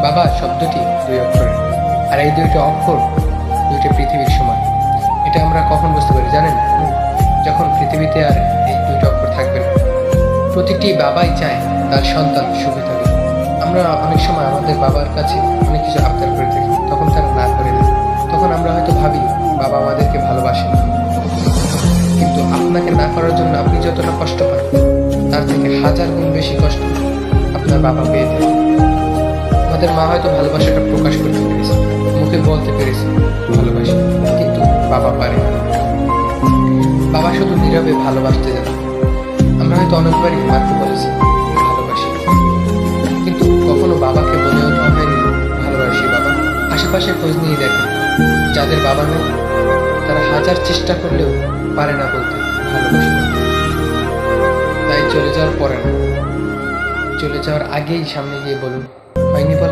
বাবা শব্দটি দুই অক্ষরের, আর এই দুইটা অক্ষর দুইটা পৃথিবীর সমান। এটা আমরা কখন বুঝতে পারি জানেন? যখন পৃথিবীতে আর এই দুইটা অক্ষর থাকবে না। প্রতিটি বাবাই চায় তার সন্তান সুখে থাকে। আমরা অনেক সময় আমাদের বাবার কাছে অনেক কিছু আবদার করে থাকি, তখন তারা না করে দেয়। তখন আমরা হয়তো ভাবি বাবা আমাদেরকে ভালোবাসে না। কিন্তু আপনাকে না করার জন্য আপনি যতটা কষ্ট পান, তার থেকে হাজার গুণ বেশি কষ্ট আপনার বাবা পেয়ে থাকে। আমাদের মা হয়তো ভালোবাসাটা প্রকাশ করতে পেরেছে, মুখে বলতে পেরেছে ভালোবাসি, কিন্তু বাবা পারে না। বাবা শুধু নীরবে ভালোবাসতে জানে। আমরা হয়তো অনেকবারই মাকে বলেছি ভালোবাসি, কিন্তু কখনো বাবাকে বলে ওঠা হয়নি ভালোবাসি বাবা। আশেপাশে খোঁজ নিয়ে দেখেন, যাদের বাবা নেই তারা হাজার চেষ্টা করলেও পারে না বলতে ভালোবাসি। তাই চলে যাওয়ার পরে না, চলে যাওয়ার আগেই সামনে গিয়ে বলুন, হয়নি বলা